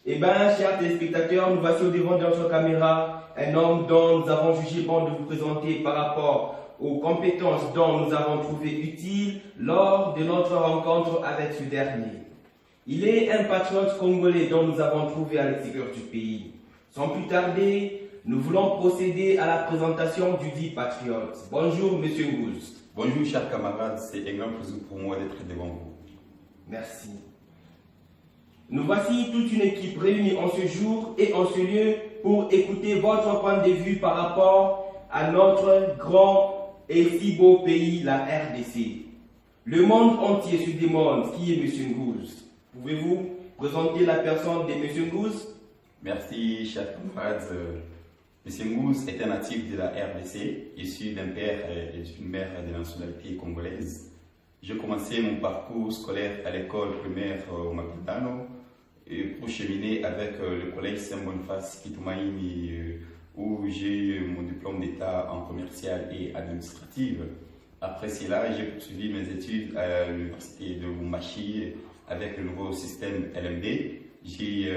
Eh bien, chers téléspectateurs, nous voici au devant de notre caméra un homme dont nous avons jugé bon de vous présenter par rapport aux compétences dont nous avons trouvé utiles lors de notre rencontre avec ce dernier. Il est un patriote congolais dont nous avons trouvé à l'extérieur du pays. Sans plus tarder, nous voulons procéder à la présentation du dit patriote. Bonjour, Monsieur Ngouz. Bonjour, chers camarades, c'est un grand plaisir pour moi d'être devant vous. Merci. Nous voici toute une équipe réunie en ce jour et en ce lieu pour écouter votre point de vue par rapport à notre grand et si beau pays, la RDC. Le monde entier se demande qui est M. Ngouz. Pouvez-vous présenter la personne de M. Ngouz? Merci, chers camarades. M. Ngouz est un natif de la RDC, issu d'un père et d'une mère de nationalité congolaise. J'ai commencé mon parcours scolaire à l'école primaire au Mapitano pour cheminer avec le collège Saint-Boniface Kitoumaïni où j'ai eu mon diplôme d'état en commercial et administratif. Après cela, j'ai poursuivi mes études à l'université de Lubumbashi avec le nouveau système LMD. J'ai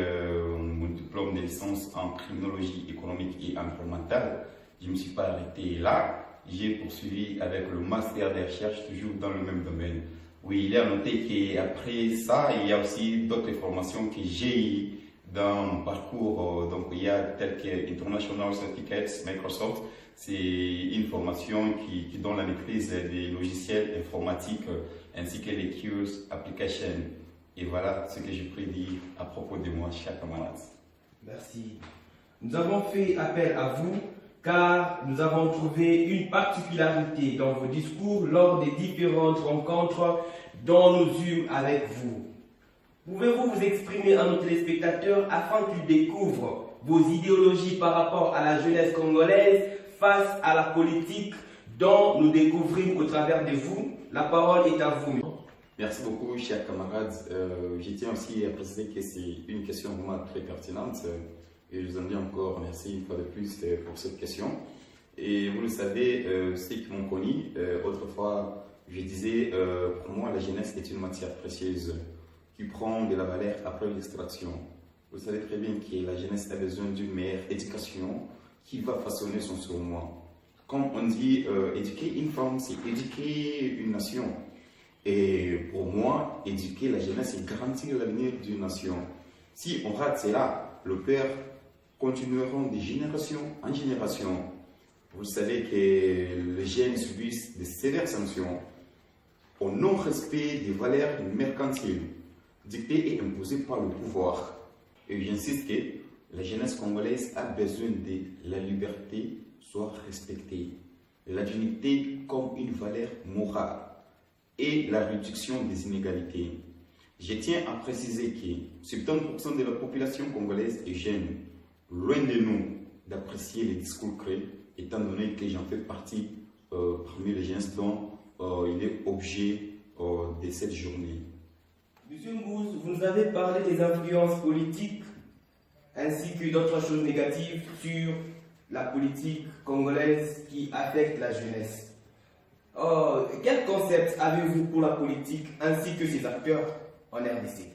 mon diplôme de licence en criminologie économique et environnementale. Je ne me suis pas arrêté là. J'ai poursuivi avec le master de recherche, toujours dans le même domaine. Oui, il est à noter qu'après ça, il y a aussi d'autres formations que j'ai eues dans mon parcours. Donc, il y a tel que International Certificates Microsoft. C'est une formation qui donne la maîtrise des logiciels informatiques ainsi que les Qs Applications. Et voilà ce que je peux dire à propos de moi, chers camarades. Merci. Nous avons fait appel à vous car nous avons trouvé une particularité dans vos discours lors des différentes rencontres dont nous eûmes avec vous. Pouvez-vous vous exprimer à nos téléspectateurs afin qu'ils découvrent vos idéologies par rapport à la jeunesse congolaise face à la politique dont nous découvrons au travers de vous? La parole est à vous. Merci beaucoup, chers camarades. Je tiens aussi à préciser que c'est une question vraiment très pertinente. Et je vous en dis encore merci une fois de plus pour cette question. Et vous le savez, ceux qui m'ont connu, autrefois, je disais, pour moi, la jeunesse est une matière précieuse qui prend de la valeur après l'extraction. Vous savez très bien que la jeunesse a besoin d'une meilleure éducation qui va façonner son surmoi. Comme on dit, éduquer une femme, c'est éduquer une nation. Et pour moi, éduquer la jeunesse, c'est garantir l'avenir d'une nation. Si on rate cela, le père continueront de génération en génération. Vous savez que les jeunes subissent de sévères sanctions au non-respect des valeurs mercantiles dictées et imposées par le pouvoir. Et j'insiste que la jeunesse congolaise a besoin de la liberté soit respectée, la dignité comme une valeur morale et la réduction des inégalités. Je tiens à préciser que 70% de la population congolaise est jeune. Loin de nous d'apprécier les discours créés, étant donné que j'en fais partie parmi les gens dont il est objet de cette journée. Monsieur Ngouz, vous nous avez parlé des influences politiques ainsi que d'autres choses négatives sur la politique congolaise qui affecte la jeunesse. Quel concept avez-vous pour la politique ainsi que ses acteurs en RDC?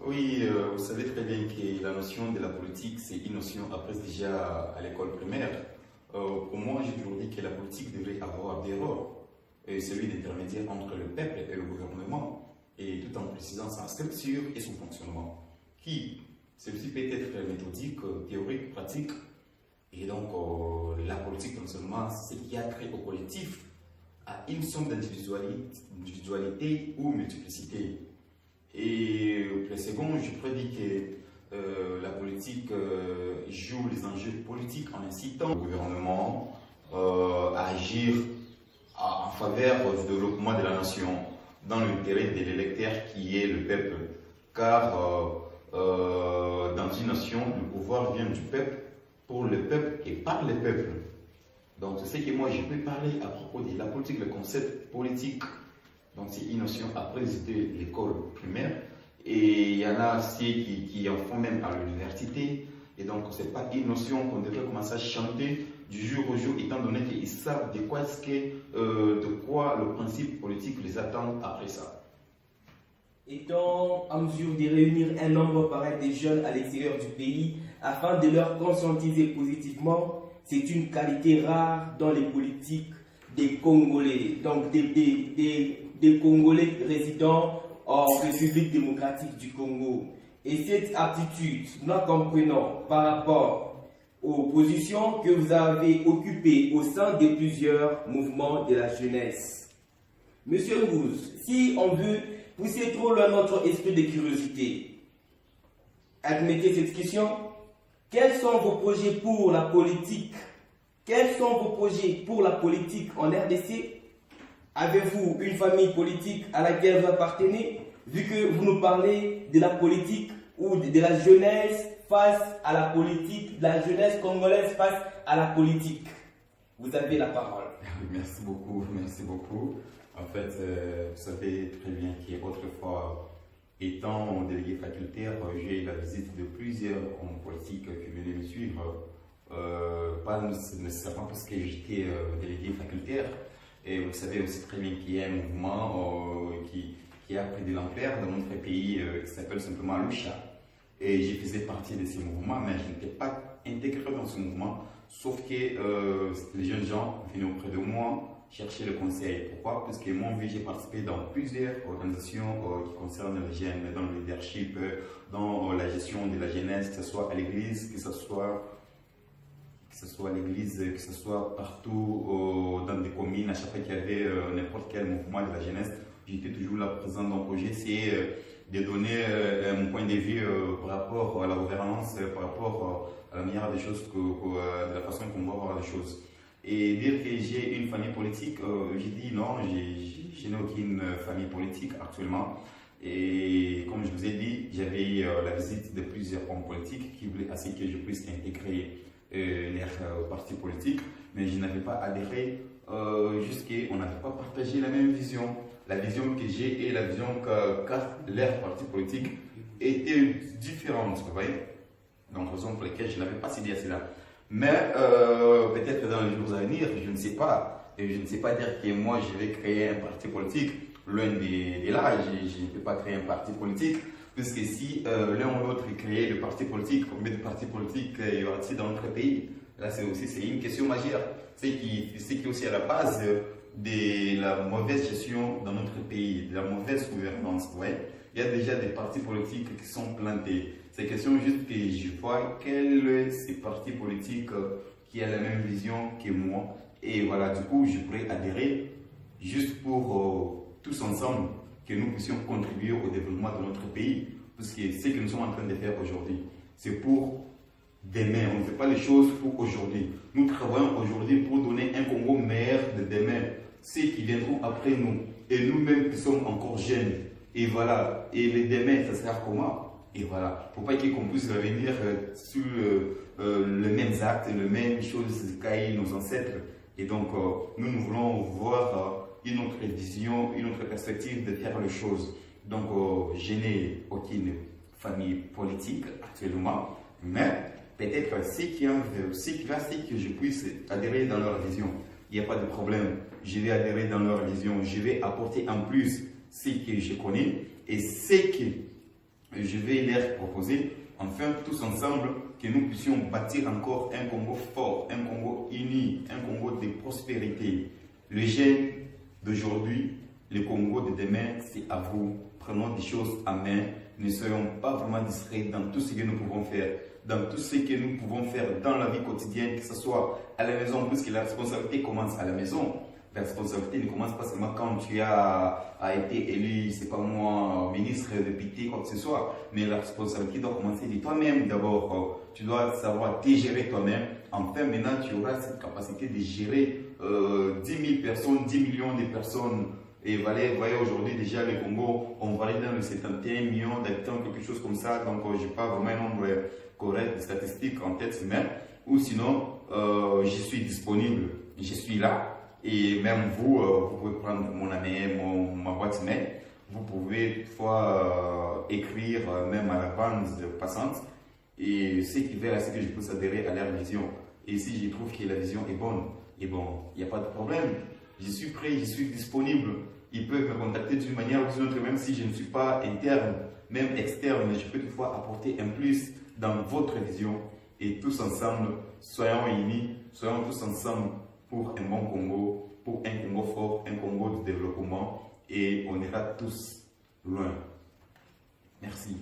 Oui, vous savez très bien que la notion de la politique, c'est une notion apprise déjà à l'école primaire. Pour moi, j'ai toujours dit que la politique devrait avoir des rôles, celui d'intermédiaire entre le peuple et le gouvernement, et tout en précisant sa structure et son fonctionnement, qui, celui-ci peut être méthodique, théorique, pratique, et donc la politique non seulement c'est ce qui a trait au collectif, à une somme d'individualité ou multiplicité. Et le second, je pourrais dire que la politique joue les enjeux politiques en incitant le gouvernement à agir en faveur du développement de la nation dans l'intérêt de l'électeur qui est le peuple. Car dans une nation, le pouvoir vient du peuple, pour le peuple et par le peuple. Donc c'est ce que moi je peux parler à propos de la politique, le concept politique. Donc c'est une notion apprise de l'école primaire et il y en a ceux qui en font même à l'université. Et donc ce n'est pas une notion qu'on devrait commencer à chanter du jour au jour étant donné qu'ils savent de quoi le principe politique les attend après ça. étant en mesure de réunir un nombre pareil de jeunes à l'extérieur du pays afin de leur conscientiser positivement, c'est une qualité rare dans les politiques des Congolais, donc des Congolais résidant en République démocratique du Congo. Et cette aptitude, nous la comprenons par rapport aux positions que vous avez occupées au sein de plusieurs mouvements de la jeunesse. Monsieur Ngouze, si on veut pousser trop loin notre esprit de curiosité, admettez cette question. Quels sont vos projets pour la politique? Quels sont vos projets pour la politique en RDC? Avez-vous une famille politique à laquelle vous appartenez? Vu que vous nous parlez de la politique ou de la jeunesse face à la politique, de la jeunesse congolaise face à la politique. Vous avez la parole. Merci beaucoup, merci beaucoup. En fait, vous savez très bien qu'autrefois, étant délégué facultaire, j'ai eu la visite de plusieurs hommes politiques qui venaient me suivre. Pas nécessairement parce que j'étais délégué facultaire. Et vous savez aussi très bien qu'il y a un mouvement qui a pris de l'ampleur dans notre pays qui s'appelle simplement Lucha. Et je faisais partie de ce mouvement, mais je n'étais pas intégré dans ce mouvement, sauf que les jeunes gens venaient auprès de moi chercher le conseil. Pourquoi? Parce que moi, j'ai participé dans plusieurs organisations qui concernent les jeunes, dans le leadership, dans la gestion de la jeunesse, que ce soit à l'église, que ce soit à l'église, que ce soit partout dans des communes, à chaque fois qu'il y avait n'importe quel mouvement de la jeunesse, j'étais toujours là présent. Donc j'ai essayé de donner mon point de vue par rapport à la gouvernance, par rapport à la manière des choses, de la façon qu'on va voir les choses. Et dire que j'ai une famille politique, j'ai dit non, je n'ai aucune famille politique actuellement. Et comme je vous ai dit, j'avais eu la visite de plusieurs hommes politiques qui voulaient assez que je puisse intégrer leur parti politique, mais je n'avais pas adhéré jusqu'à on n'avait pas partagé la même vision. La vision que j'ai et la vision qu'a leur parti politique étaient différentes, vous voyez. Donc, raison pour laquelle je n'avais pas cédé à cela. Mais peut-être que dans les jours à venir, je ne sais pas. Et je ne sais pas dire que moi, je vais créer un parti politique. Loin de là, je ne peux pas créer un parti politique. Puisque si l'un ou l'autre crée le parti politique, combien de partis politiques y aura-t-il dans notre pays? Là, c'est une question majeure. C'est qui est aussi à la base de la mauvaise gestion dans notre pays, de la mauvaise gouvernance. Ouais. Il y a déjà des partis politiques qui sont plantés. C'est question juste que je vois quel est ce parti politique qui a la même vision que moi. Et voilà, du coup, je pourrais adhérer juste pour tous ensemble que nous puissions contribuer au développement de notre pays. Parce que ce que nous sommes en train de faire aujourd'hui, c'est pour demain. On ne fait pas les choses pour aujourd'hui. Nous travaillons aujourd'hui pour donner un Congo meilleur de demain. Ceux qui viendront après nous. Et nous-mêmes qui sommes encore jeunes. Et voilà. Et le demain, ça sera comment? Et voilà. Pour pas qu'on puisse revenir sur les mêmes actes, les mêmes choses qu'a eu nos ancêtres. Et donc, nous voulons voir une autre vision, une autre perspective de faire les choses. Donc, je n'ai aucune famille politique actuellement, mais peut-être ceux qui veulent que je puisse adhérer dans leur vision, il n'y a pas de problème. Je vais adhérer dans leur vision, je vais apporter en plus ce que je connais et ce que je vais leur proposer, enfin tous ensemble, que nous puissions bâtir encore un Congo fort, un Congo uni, un Congo de prospérité. Les jeunes d'aujourd'hui, le Congo de demain, c'est à vous. Prenons des choses à main, ne soyons pas vraiment distraits dans tout ce que nous pouvons faire, dans tout ce que nous pouvons faire dans la vie quotidienne, que ce soit à la maison, puisque la responsabilité commence à la maison. La responsabilité ne commence pas seulement quand tu as été élu, c'est pas moi, ministre, député, quoi que ce soit, mais la responsabilité doit commencer de toi-même d'abord. Tu dois savoir te gérer toi-même. Enfin, maintenant, tu auras cette capacité de gérer 10 000 personnes, 10 millions de personnes. Et voyez aujourd'hui déjà le Congo, on va aller dans les 71 millions d'habitants, quelque chose comme ça. Donc, je n'ai pas vraiment un nombre correct de statistiques en tête, mais ou sinon, je suis disponible, je suis là. Et même vous, vous pouvez prendre mon email, ma boîte mail. Vous pouvez toutefois écrire même à la bande passante. Et ceux qui veulent, c'est que je puisse adhérer à leur vision. Et si je trouve que la vision est bonne, et bon, il n'y a pas de problème. Je suis prêt, je suis disponible. ils peuvent me contacter d'une manière ou d'une autre, même si je ne suis pas interne, même externe, mais je peux toutefois apporter un plus dans votre vision. Et tous ensemble, soyons unis, soyons tous ensemble pour un bon Congo, pour un Congo fort, un Congo de développement, et on ira tous loin. Merci.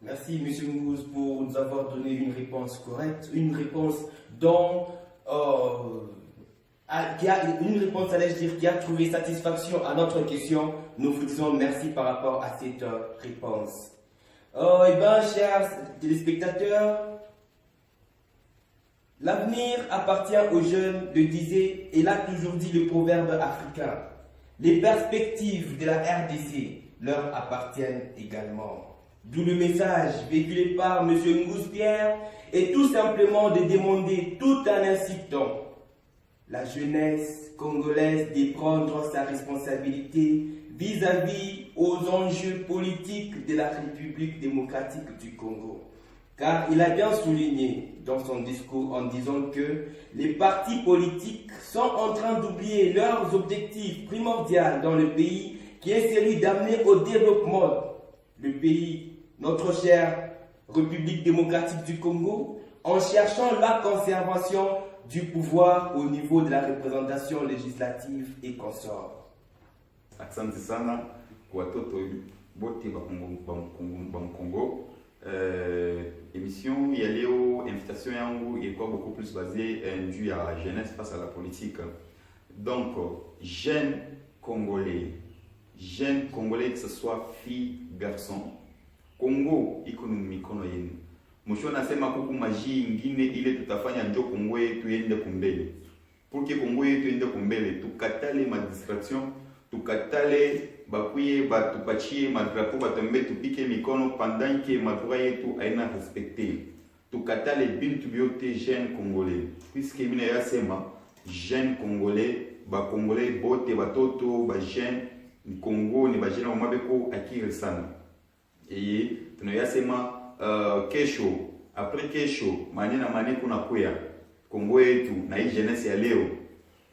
Merci, M. Ngouze, pour nous avoir donné une réponse correcte, une réponse dont, une réponse, allais-je dire, qui a trouvé satisfaction à notre question. Nous vous disons merci par rapport à cette réponse. Eh bien, chers téléspectateurs, l'avenir appartient aux jeunes, le disait et l'a toujours dit le proverbe africain. Les perspectives de la RDC leur appartiennent également. D'où le message véhiculé par M. Ngouze Pierre est tout simplement de demander tout en incitant la jeunesse congolaise de prendre sa responsabilité vis-à-vis aux enjeux politiques de la République démocratique du Congo. Car il a bien souligné dans son discours en disant que les partis politiques sont en train d'oublier leurs objectifs primordiaux dans le pays, qui est celui d'amener au développement le pays, notre chère République démocratique du Congo, en cherchant la conservation du pouvoir au niveau de la représentation législative et consort. Asante sana kwa watoto wote wa Congo. Émission ya leo, invitation yangu ilikuwa beaucoup plus basée due à la jeunesse face à la politique. Donc, jeunes Congolais, que ce soit filles, garçons, Congo iko mikono yenu. Mwisho nasema kuku maji ingine ile tutafanya ndio Kongo yetu iende kumbele. Pour que Kongo yetu iende kumbele, tukatale ma distraction, tukatale bakuye batupatie madrapo batombe tupike mikono pendant que madroit yetu aina respecté. Tukatale bintu biote jeunes Congolais. Puisque mine yasema jeunes Congolais, ba Congolais bote batoto, ba jeunes Congo ni ba jeunes omabeko akiri sana. Et tunayasema kesho, après kesho, manena kuna kuya Congo yetu na hii jeunesse ya leo.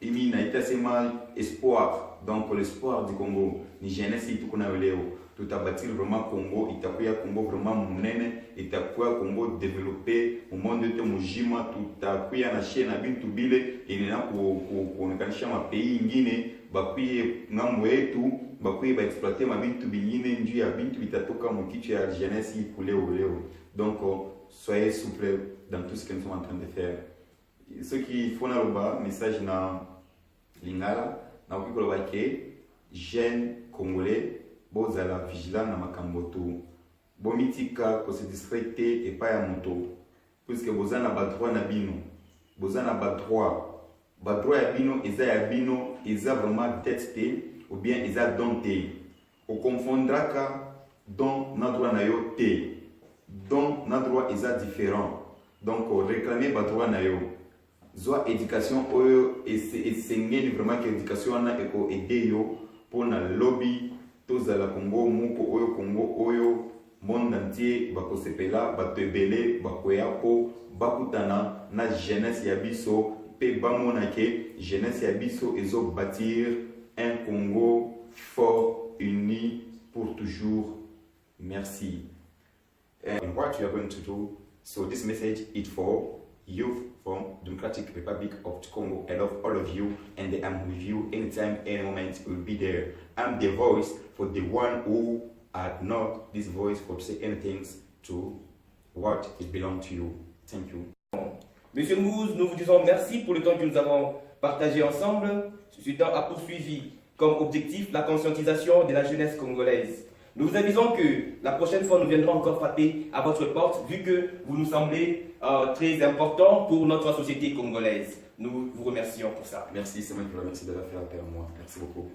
Imi naita sema espoir. Donc l'espoir du Congo ni jeunesse yetu kuna leo. Tutabatir vraiment Congo, itakuya Congo vraiment munene, itakuya Congo développé, au monde yote mujima, tutakuya na shie na bintu bile, inena kuonekanisha ma pays ingine, bakuye ngambo yetu, bakuye ba exploiter ma bintu bingine, njuu ya bintu bitatoka mukitu ya jeunesse pour leo. Donc soyez souple dans tout ce que nous sommes en train de faire. Ceux qui font la loba, message na lingala, na ukikoloba ke jeunes Congolais bozala vigilant na makambo tu. Bomitika ko se distraite et pas ya moto. Puisque bozana ba droit na bino. Bozana ba droit. Ba droit ya bino eza vraiment tête ou bien eza donté. O confondraka don na droit na yo te. Don na droit eza différent. Donc réclamer ba droit na yo. Zoa éducation oyo esengeli vraiment que éducation na eko aider yo pour na lobby tozala Congo moko oyo Congo oyo monde entier bakosepela batebele bakoyako bakutana na jeunesse ya biso pe bamona ke jeunesse ya biso ezo bâtir un Congo fort, uni pour toujours. Merci. And what we are going to do, so this message is for youth from Democratic Republic of the Congo. I love all of you and I'm with you anytime, any moment, will be there. I'm the voice for the one who are not this voice for to say anything to what it belongs to you. Thank you. Monsieur Ngouze, nous vous disons merci pour le temps que nous avons partagé ensemble. Ce temps a poursuivi comme objectif la conscientisation de la jeunesse congolaise. Nous vous avisons que la prochaine fois, nous viendrons encore frapper à votre porte, vu que vous nous semblez très important pour notre société congolaise. Nous vous remercions pour ça. Merci, c'est moi qui vous remercie de la faire appel à moi. Merci beaucoup.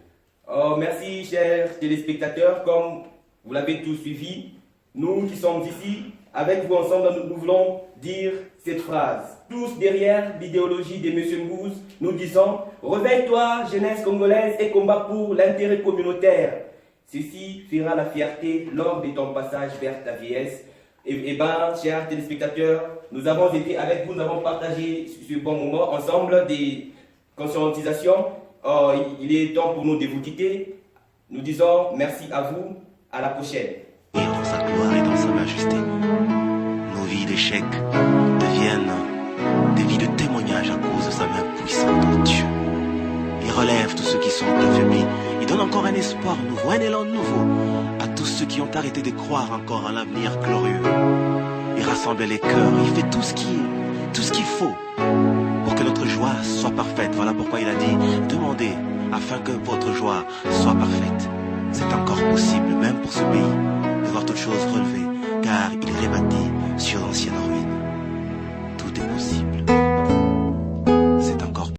Merci, chers téléspectateurs. Comme vous l'avez tous suivi, nous qui sommes ici, avec vous ensemble, nous voulons dire cette phrase. Tous derrière l'idéologie de M. Ngouze, nous disons « Réveille-toi, jeunesse congolaise, et combat pour l'intérêt communautaire ». Ceci fera la fierté lors de ton passage vers ta vieillesse. Et bien, chers téléspectateurs, nous avons été avec vous, nous avons partagé ce bon moment ensemble des conscientisations. Il est temps pour nous de vous quitter. Nous disons merci à vous, à la prochaine. Et dans sa gloire et dans sa majesté, nos vies d'échecs deviennent des vies de témoignage à cause de sa main puissante en Dieu. Il relève tous ceux qui sont affaiblis. Il donne encore un espoir nouveau, un élan nouveau à tous ceux qui ont arrêté de croire encore à l'avenir glorieux. Il rassemble les cœurs, il fait tout ce qu'il faut pour que notre joie soit parfaite. Voilà pourquoi il a dit, demandez afin que votre joie soit parfaite.